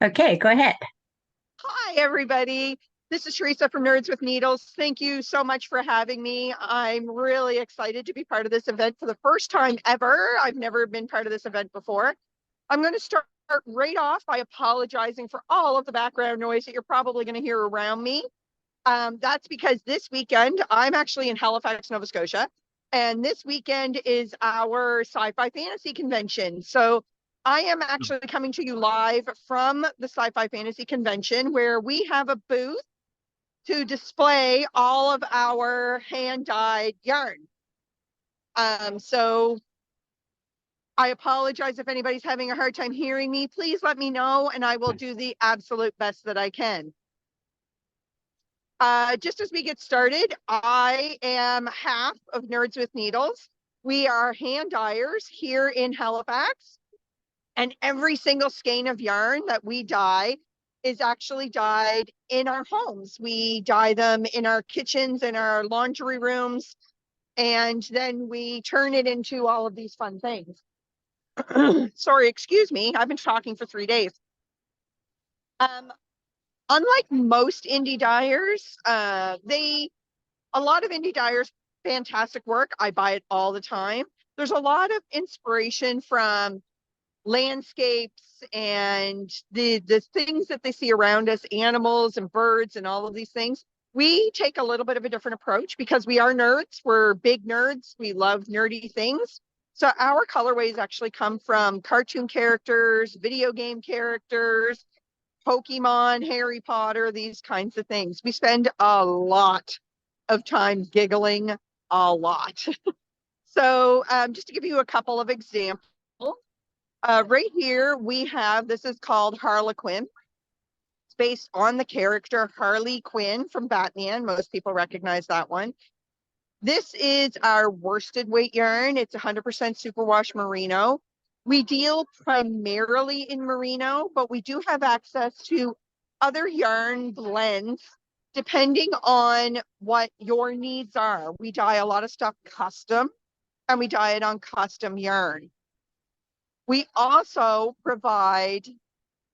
Okay, go ahead. Hi, everybody. This is Teresa from Nerds with Needles. Thank you so much for having me. I'm really excited to be part of this event for the first time ever. I've never been part of this event before. I'm going to start right off by apologizing for all of the background noise that you're probably going to hear around me. That's because this weekend, I'm actually in Halifax, Nova Scotia, and this weekend is our sci-fi fantasy convention. So I am actually coming to you live from the Sci-Fi Fantasy Convention, where we have a booth to display all of our hand-dyed yarn. So I apologize if anybody's having a hard time hearing me. Please let me know, and I will do the absolute best that I can. Just as we get started, I am half of Nerds with Needles. We are hand dyers here in Halifax, and every single skein of yarn that we dye is actually dyed in our homes. We dye them in our kitchens, in our laundry rooms, and then we turn it into all of these fun things. Sorry, excuse me. I've been talking for 3 days. Unlike most indie dyers, a lot of indie dyers, fantastic work. I buy it all the time. There's a lot of inspiration from landscapes and the things that they see around us, animals and birds and all of these things. We take a little bit of a different approach because we are nerds. We're big nerds. We love nerdy things. So our colorways actually come from cartoon characters, video game characters, Pokemon, Harry Potter, these kinds of things. We spend a lot of time giggling, a lot. So just to give you a couple of examples, right here we have, this is called Harlequin. It's based on the character Harley Quinn from Batman. Most people recognize that one. This is our worsted weight yarn. It's 100% superwash merino. We deal primarily in merino, but we do have access to other yarn blends depending on what your needs are. We dye a lot of stuff custom, and we dye it on custom yarn. We also provide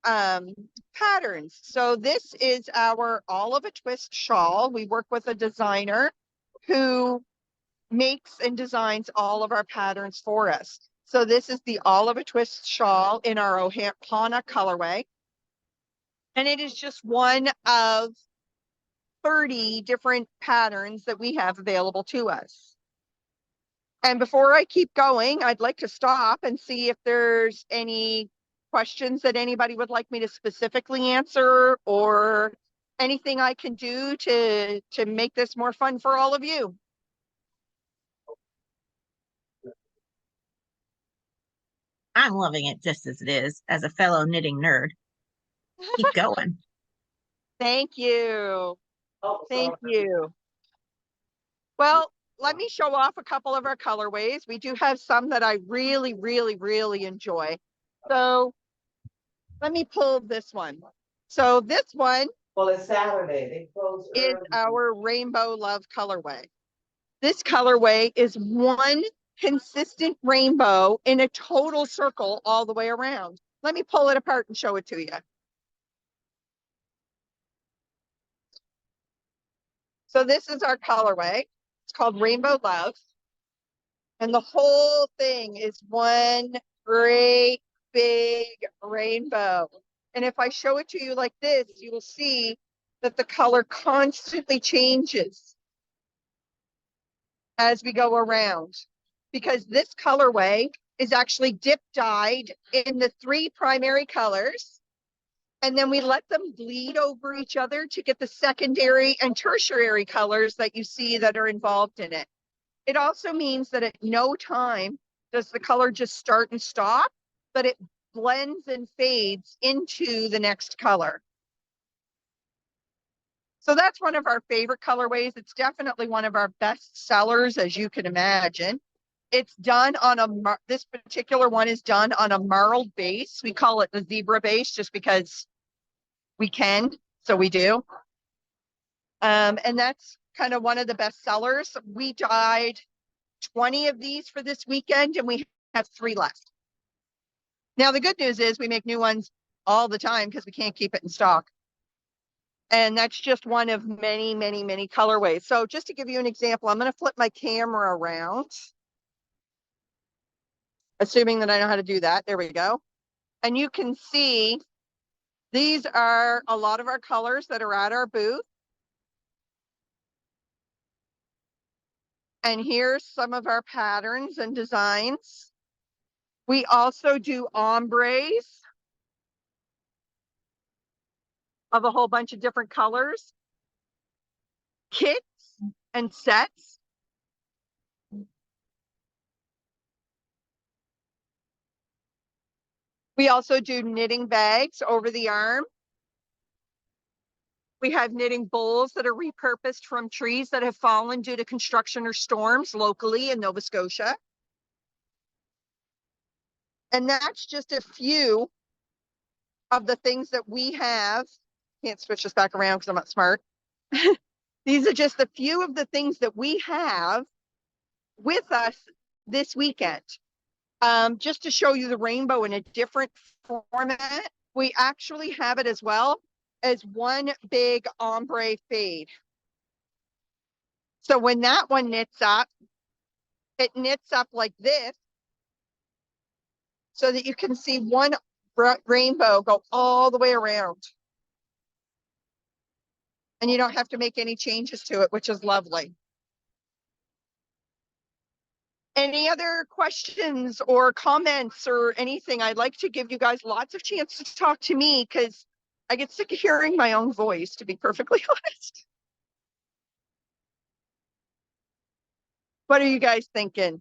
patterns. So this is our All of a Twist shawl. We work with a designer who makes and designs all of our patterns for us. So this is the All of a Twist shawl in our Ohana colorway. And it is just one of 30 different patterns that we have available to us. And before I keep going, I'd like to stop and see if there's any questions that anybody would like me to specifically answer, or anything I can do to make this more fun for all of you. I'm loving it just as it is, as a fellow knitting nerd. Keep going. Thank you. Thank you. Well, let me show off a couple of our colorways. We do have some that I really, really, really enjoy. So let me pull this one. So this one, well, it's Saturday. They close is early. our Rainbow Love colorway. This colorway is one consistent rainbow in a total circle all the way around. Let me pull it apart and show it to you. So this is our colorway. It's called Rainbow Love. And the whole thing is one great big rainbow. And if I show it to you like this, you will see that the color constantly changes as we go around, because this colorway is actually dip dyed in the 3 primary colors, and then we let them bleed over each other to get the secondary and tertiary colors that you see that are involved in it. It also means that at no time does the color just start and stop, but it blends and fades into the next color. So that's one of our favorite colorways. It's definitely one of our best sellers, as you can imagine. It's done on this particular one is done on a marled base. We call it the zebra base just because we can, so we do. And that's kind of one of the best sellers. We dyed 20 of these for this weekend, and we have 3 left. Now, the good news is we make new ones all the time because we can't keep it in stock. And that's just one of many, many, many colorways. So just to give you an example, I'm going to flip my camera around, assuming that I know how to do that. There we go. And you can see these are a lot of our colors that are at our booth. And here's some of our patterns and designs. We also do ombres of a whole bunch of different colors, kits and sets. We also do knitting bags over the arm. We have knitting bowls that are repurposed from trees that have fallen due to construction or storms locally in Nova Scotia. And that's just a few of the things that we have. Can't switch this back around because I'm not smart. These are just a few of the things that we have with us this weekend. Just to show you the rainbow in a different format, we actually have it as well as one big ombre fade. So when that one knits up, it knits up like this so that you can see one rainbow go all the way around. And you don't have to make any changes to it, which is lovely. Any other questions or comments or anything? I'd like to give you guys lots of chance to talk to me because I get sick of hearing my own voice, to be perfectly honest. What are you guys thinking?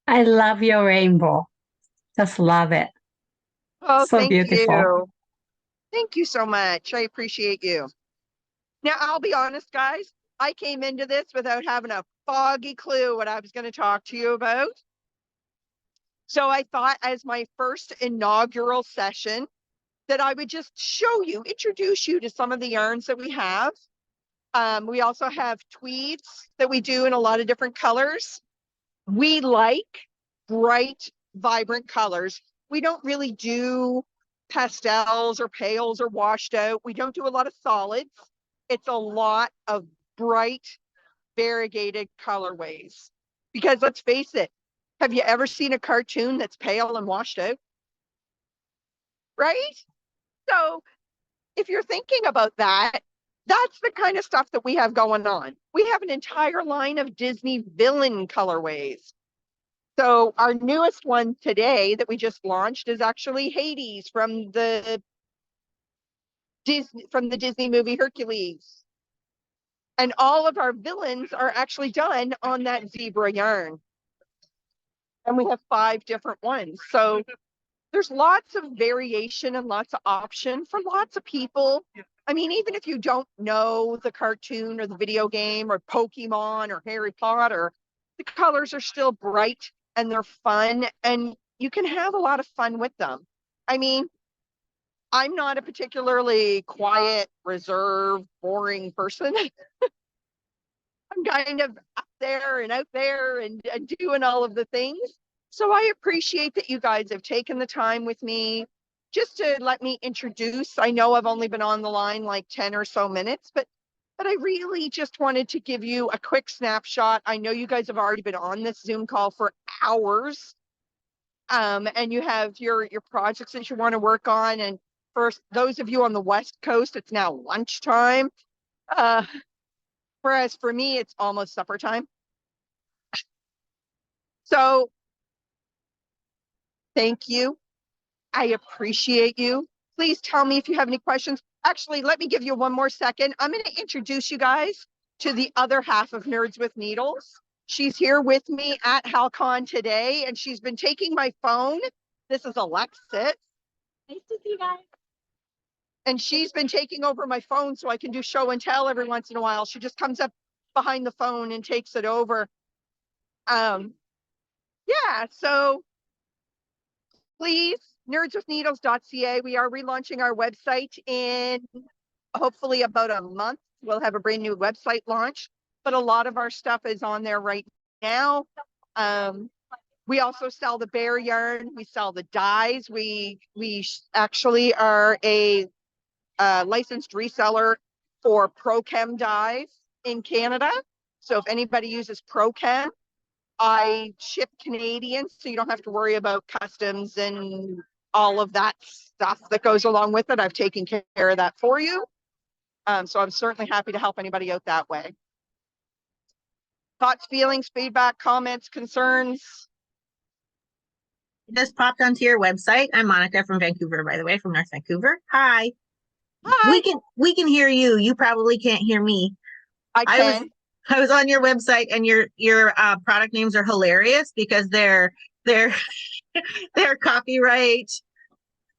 I love your rainbow. Just love it. Oh, So thank beautiful. you. Thank you so much. I appreciate you. Now, I'll be honest, guys. I came into this without having a foggy clue what I was going to talk to you about. So I thought as my first inaugural session that I would just show you, introduce you to some of the yarns that we have. We also have tweeds that we do in a lot of different colors. We like bright, vibrant colors. We don't really do pastels or pales or washed out. We don't do a lot of solids. It's a lot of bright, variegated colorways. Because let's face it, have you ever seen a cartoon that's pale and washed out? Right? So if you're thinking about that, that's the kind of stuff that we have going on. We have an entire line of Disney villain colorways. So our newest one today that we just launched is actually Hades from the Disney movie Hercules. And all of our villains are actually done on that zebra yarn. And we have 5 different ones. So there's lots of variation and lots of option for lots of people. I mean, even if you don't know the cartoon or the video game or Pokemon or Harry Potter, the colors are still bright and they're fun and you can have a lot of fun with them. I mean, I'm not a particularly quiet, reserved, boring person. I'm kind of up there and out there and doing all of the things. So I appreciate that you guys have taken the time with me just to let me introduce. I know I've only been on the line like 10 or so minutes, but I really just wanted to give you a quick snapshot. I know you guys have already been on this Zoom call for hours. And you have your projects that you want to work on. And for those of you on the West Coast, it's now lunchtime. Whereas for me, it's almost supper time. So thank you. I appreciate you. Please tell me if you have any questions. Actually, let me give you one more second. I'm going to introduce you guys to the other half of Nerds with Needles. She's here with me at HalCon today, and she's been taking my phone. This is Alexis. Nice to see you guys. And she's been taking over my phone so I can do show and tell every once in a while. She just comes up behind the phone and takes it over. Yeah, so please, nerdswithneedles.ca. We are relaunching our website in hopefully about a month. We'll have a brand new website launch. but a lot of our stuff is on there right now. We also sell the bear yarn. We sell the dyes. We actually are a licensed reseller for ProChem dyes in Canada. So if anybody uses ProChem, I ship Canadian, so you don't have to worry about customs and all of that stuff that goes along with it. I've taken care of that for you. So I'm certainly happy to help anybody out that way. Thoughts, feelings, feedback, comments, concerns? Just popped onto your website. I'm Monica from Vancouver, by the way, from North Vancouver. Hi. Hi, We can hear you. You probably can't hear me. I I was can. I was on your website, and your product names are hilarious because they're they're copyright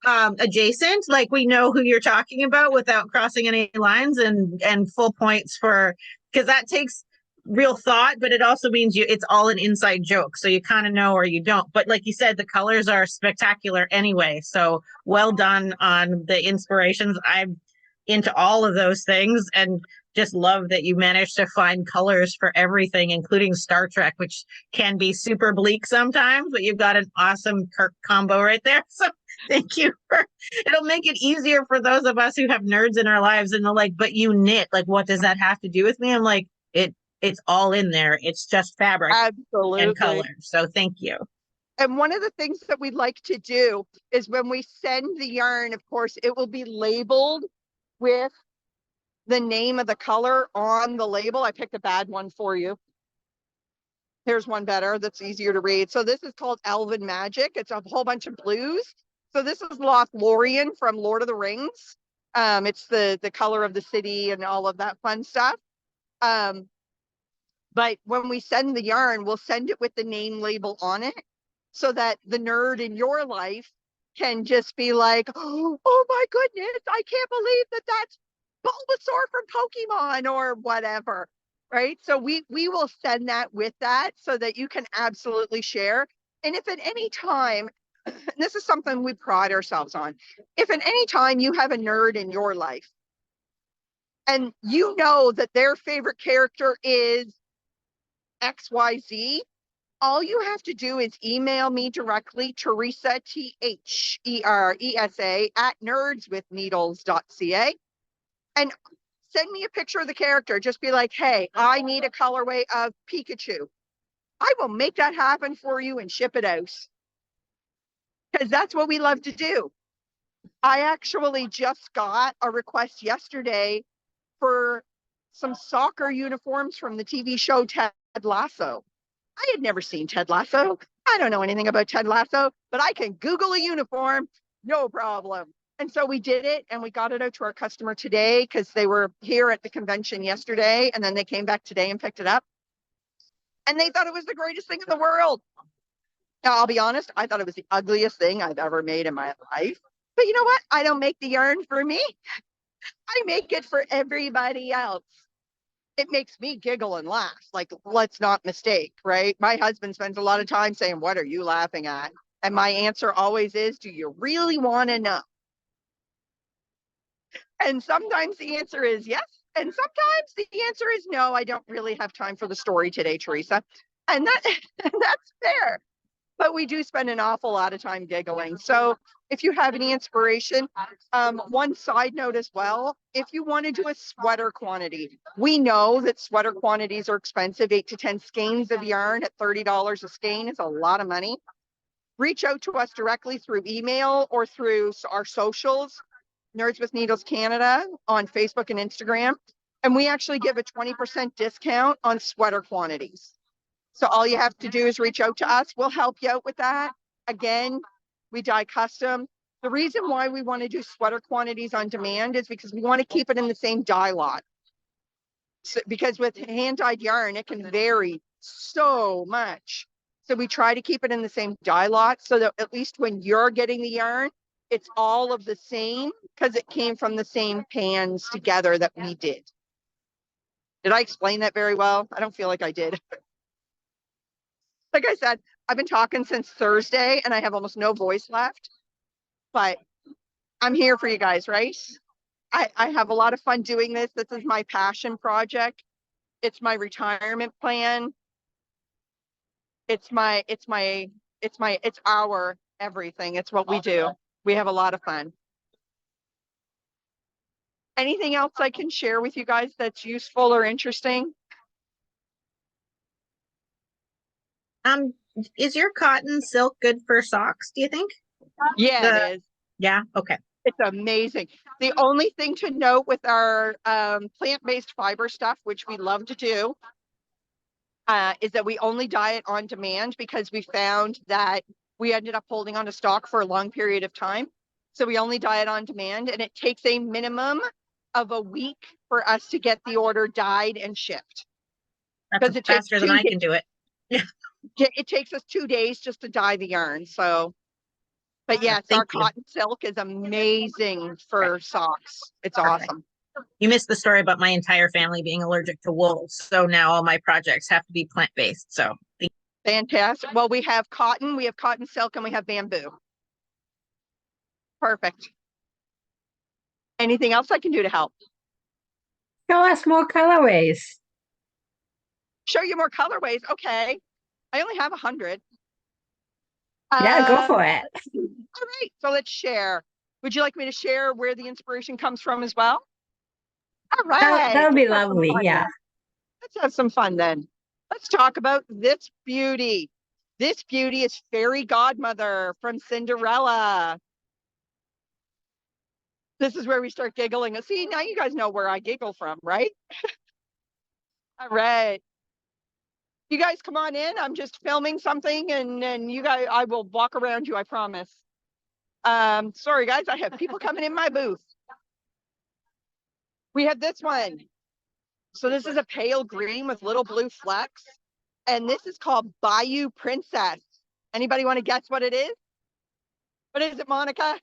adjacent. Like, we know who you're talking about without crossing any lines, and full points for, because that takes real thought, but it also means it's all an inside joke, so you kind of know or you don't. But like you said, the colors are spectacular anyway, so well done on the inspirations. I'm into all of those things, and just love that you managed to find colors for everything, including Star Trek, which can be super bleak sometimes, but you've got an awesome combo right there. So thank you for, it'll make it easier for those of us who have nerds in our lives, and they're like, but you knit, like, what does that have to do with me? I'm like, it's all in there. It's just fabric Absolutely. and color. So thank you. And one of the things that we'd like to do is when we send the yarn, of course, it will be labeled with the name of the color on the label. I picked a bad one for you. Here's one better that's easier to read. So this is called Elven Magic. It's a whole bunch of blues. So this is Lothlorien from Lord of the Rings. It's the color of the city and all of that fun stuff. But when we send the yarn, we'll send it with the name label on it, so that the nerd in your life can just be like, oh my goodness, I can't believe that that's Bulbasaur from Pokemon or whatever, right? So we will send that with that so that you can absolutely share. And if at any time, and this is something we pride ourselves on, if at any time you have a nerd in your life and you know that their favorite character is XYZ, all you have to do is email me directly, Teresa, THERESA, at nerdswithneedles.ca, and send me a picture of the character. Just be like, hey, I need a colorway of Pikachu. I will make that happen for you and ship it out, because that's what we love to do. I actually just got a request yesterday for some soccer uniforms from the TV show Ted Lasso. I had never seen Ted Lasso. I don't know anything about Ted Lasso, but I can Google a uniform, no problem. And so we did it, and we got it out to our customer today because they were here at the convention yesterday, and then they came back today and picked it up. And they thought it was the greatest thing in the world. Now, I'll be honest, I thought it was the ugliest thing I've ever made in my life. But you know what? I don't make the yarn for me. I make it for everybody else. It makes me giggle and laugh. Like, let's not mistake, right? My husband spends a lot of time saying, what are you laughing at? And my answer always is, do you really want to know? And sometimes the answer is yes. And sometimes the answer is no, I don't really have time for the story today, Teresa. And that's fair. But we do spend an awful lot of time giggling. So if you have any inspiration, one side note as well, if you want to do a sweater quantity, we know that sweater quantities are expensive. 8 to 10 skeins of yarn at $30 a skein is a lot of money. Reach out to us directly through email or through our socials, Nerds with Needles Canada on Facebook and Instagram. And we actually give a 20% discount on sweater quantities. So all you have to do is reach out to us. We'll help you out with that. Again, we dye custom. The reason why we want to do sweater quantities on demand is because we want to keep it in the same dye lot. So, because with hand-dyed yarn, it can vary so much. So we try to keep it in the same dye lot so that at least when you're getting the yarn, it's all of the same because it came from the same pans together that we did. Did I explain that very well? I don't feel like I did. Like I said, I've been talking since Thursday and I have almost no voice left, but I'm here for you guys, right? I have a lot of fun doing this. This is my passion project. It's my retirement plan. It's our everything. It's what we do. We have a lot of fun. Anything else I can share with you guys that's useful or interesting? Is your cotton silk good for socks, do you think? Yeah, The- it is. Yeah, okay. It's amazing. The only thing to note with our plant-based fiber stuff, which we love to do, is that we only dye it on demand because we found that we ended up holding on to stock for a long period of time. So we only dye it on demand, and it takes a minimum of a week for us to get the order dyed and shipped. That's 'Cause it takes faster than I can do it. It takes us 2 days just to dye the yarn. So, but yes, our Thank you. cotton silk is amazing for socks. It's Perfect. awesome. You missed the story about my entire family being allergic to wool. So now all my projects have to be plant-based. So Fantastic. Well, we have cotton silk, and we have bamboo. Perfect. Anything else I can do to help? Show us more colorways. Show you more colorways. Okay. I only have 100. Yeah, go for it. All right. So let's share. Would you like me to share where the inspiration comes from as well? All right. That would be Let's have some lovely. fun Yeah. then. Let's have some fun then. Let's talk about this beauty. This beauty is Fairy Godmother from Cinderella. This is where we start giggling. See, now you guys know where I giggle from, right? All right. You guys come on in. I'm just filming something, and you guys, I will walk around you, I promise. Sorry guys, I have people coming in my booth. We have this one. So this is a pale green with little blue flecks. And this is called Bayou Princess. Anybody want to guess what it is? What is it, Monica?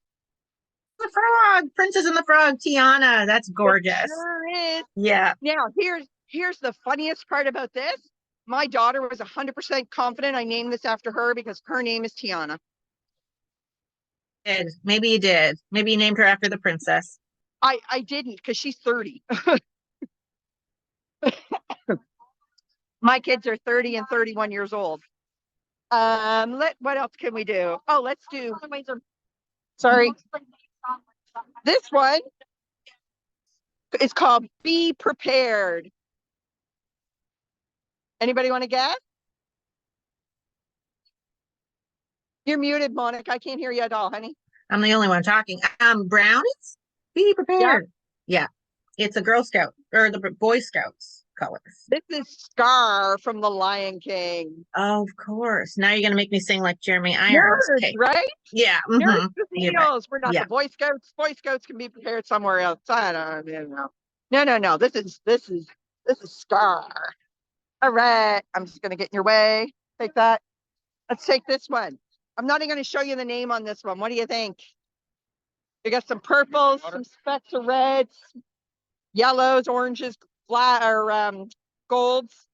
the frog, Princess and the Frog, Tiana. That's gorgeous. It sure is. Yeah. Now, here's the funniest part about this. My daughter was 100% confident I named this after her because her name is Tiana. Maybe you did. Maybe you named her after the princess. I didn't because she's 30. My kids are 30 and 31 years old. What else can we do? Oh, let's do. Sorry. This one is called Be Prepared. Anybody want to guess? You're muted, Monica. I can't hear you at all, honey. I'm the only one talking. Brownies? Be prepared. Yeah. It's a Girl Scout or the Boy Scouts colors. This is Scar from The Lion King. Oh, of course. Now you're going to make me sing like Jeremy Irons. Nerds, Okay. right? Yeah. Nerds Mhm. with You're right. heels. We're not Yeah. the Boy Scouts. Boy Scouts can be prepared somewhere else. I don't know. No. This is Scar. All right. I'm just gonna get in your way. Take that. Let's take this one. I'm not even going to show you the name on this one. What do you think? We got some purples, some specks of reds, yellows, oranges, golds.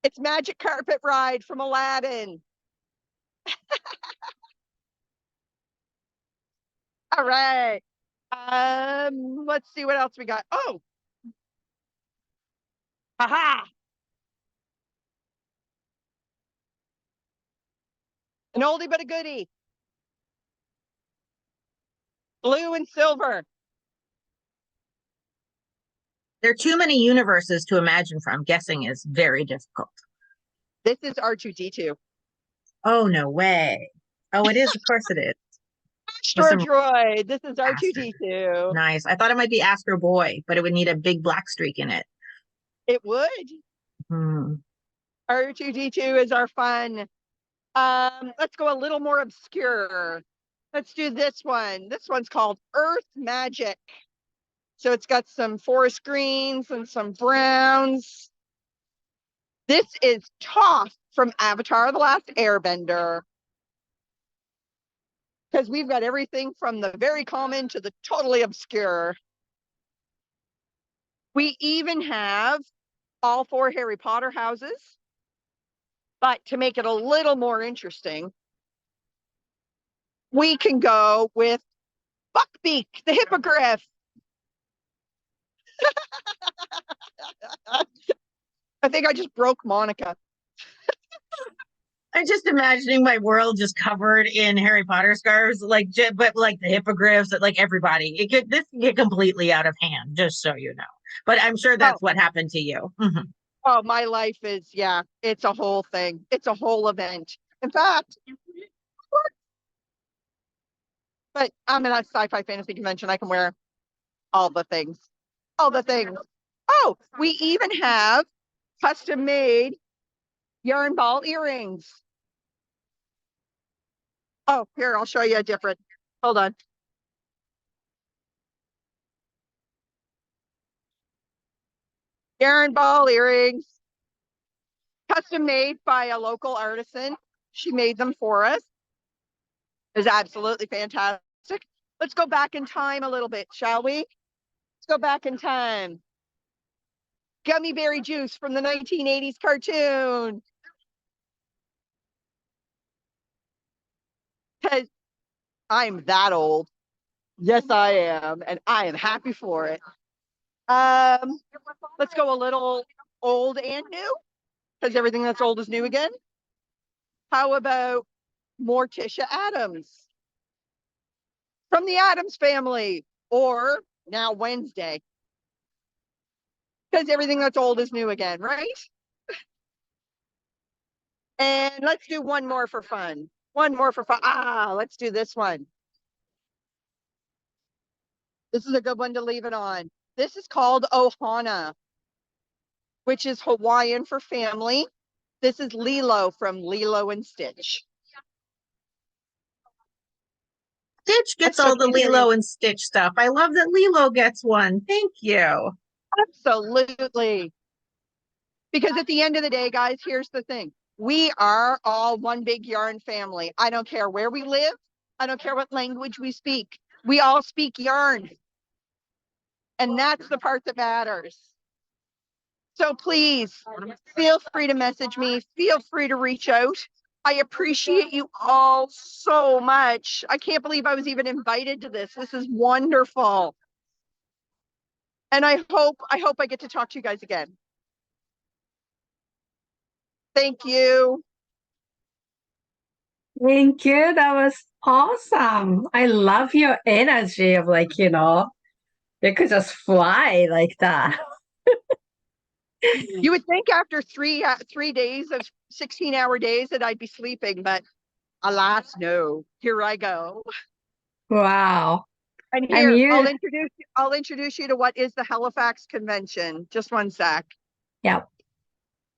It's Magic Carpet Ride from Aladdin. All right. Let's see what else we got. Oh. Haha. An oldie but a goodie. Blue and silver. There are too many universes to imagine from. Guessing is very difficult. This is R2D2. Oh, no way. Oh, it is. Of course it is. Astro Droid. This is R2D2. Nice. I thought it might be Astro Boy, but it would need a big black streak in it. It would. R2D2 is our fun. Let's go a little more obscure. Let's do this one. This one's called Earth Magic. So it's got some forest greens and some browns. This is Toph from Avatar: The Last Airbender. Because we've got everything from the very common to the totally obscure. We even have all 4 Harry Potter houses. But to make it a little more interesting, we can go with Buckbeak, the hippogriff. I think I just broke Monica. I'm just imagining my world just covered in Harry Potter scarves, like, but like the hippogriffs, like everybody. This can get completely out of hand, just so you know. But I'm sure that's what happened to you. Mhm. Oh, my life is, yeah, it's a whole thing. It's a whole event. In fact, but I'm in a sci-fi fantasy convention. I can wear all the things. All the things. Oh, we even have custom made yarn ball earrings. Oh, here, I'll show you a different. Hold on. Yarn ball earrings, custom made by a local artisan. She made them for us. It was absolutely fantastic. Let's go back in time a little bit, shall we? Let's go back in time. Gummy berry juice from the 1980s cartoon. Because I'm that old. Yes, I am. And I am happy for it. Let's go a little old and new, because everything that's old is new again. How about Morticia Adams from the Adams family, or now Wednesday, because everything that's old is new again, right? And let's do one more for fun. One more for fun. Let's do this one. This is a good one to leave it on. This is called Ohana, which is Hawaiian for family. This is Lilo from Lilo and Stitch. Stitch gets all the Lilo and Stitch stuff. I love that Lilo gets one. Thank you. Absolutely. Because at the end of the day, guys, here's the thing. We are all one big yarn family. I don't care where we live. I don't care what language we speak. We all speak yarn. And that's the part that matters. So please feel free to message me. Feel free to reach out. I appreciate you all so much. I can't believe I was even invited to this. This is wonderful. And I hope I get to talk to you guys again. Thank you. Thank you. That was awesome. I love your energy of like, you could just fly like that. You would think after 3 days of 16-hour days that I'd be sleeping, but alas, no. Here I go. Wow. And I'm here, you. I'll introduce you to what is the Halifax Convention. Just one sec. Yep.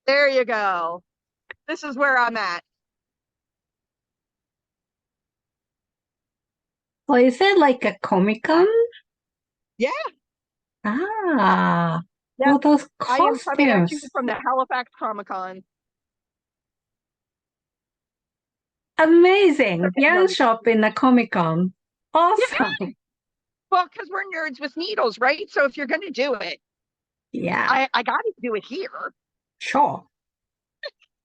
There you go. This is where I'm at. So is it like a Comic-Con? Yeah. Ah, Yeah. all those I am coming at you costumes. from the Halifax Comic-Con. Amazing. Yarn shop in the Comic-Con. Awesome. Well, because we're nerds with needles, right? So if you're going to do it, Yeah, I got to do it here. sure.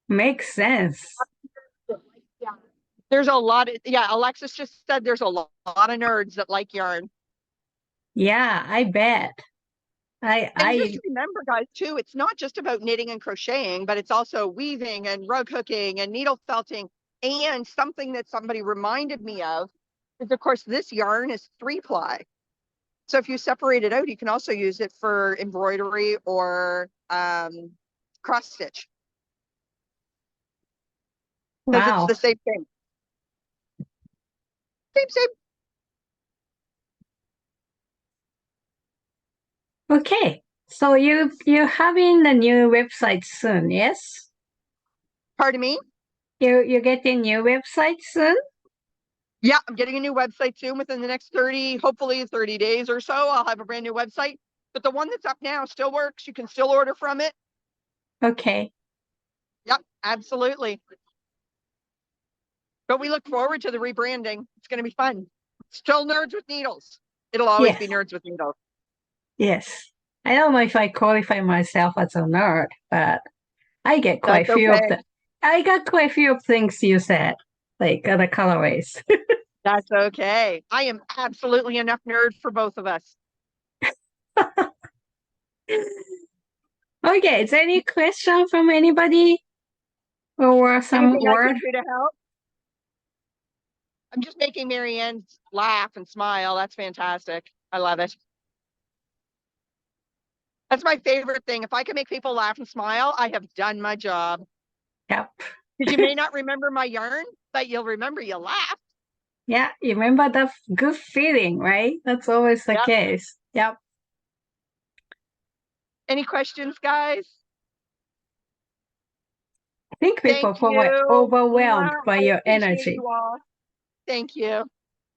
Makes sense. There's a lot of, Alexis just said there's a lot of nerds that like yarn. Yeah, I bet. And just remember, guys, too, it's not just about knitting and crocheting, but it's also weaving and rug hooking and needle felting. And something that somebody reminded me of is, of course, this yarn is 3-ply. So if you separate it out, you can also use it for embroidery or cross stitch. Because wow. it's the same thing. Same. Okay. So you're having the new website soon, yes? Pardon me? You're getting new website soon? Yeah, I'm getting a new website soon within the next 30, hopefully 30 days or so. I'll have a brand new website. But the one that's up now still works. You can still order from it. Okay. Yep, absolutely. But we look forward to the rebranding. It's going to be fun. Still Nerds with Needles. It'll always be Nerds with Needles. Yes. I don't know if I qualify myself as a nerd, but I get quite a few of the I got quite a few of things you said, like other colorways. That's okay. I am absolutely enough nerd for both of us. Okay, is there any question from anybody? Or some Anything I word? can do to help? I'm just making Marianne laugh and smile. That's fantastic. I love it. That's my favorite thing. If I can make people laugh and smile, I have done my job. Yep. Because you may not remember my yarn, but you'll remember you laughed. Yeah, you remember that good feeling, right? That's always the Yep. case. Yep. Any questions, guys? I think people Thank were you. overwhelmed Mwah. by I your appreciate energy. you all. Thank you.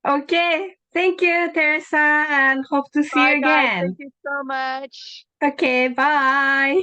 Okay. Thank you, Teresa, and hope to see Bye, you guys. again. Thank you so much. Okay, bye.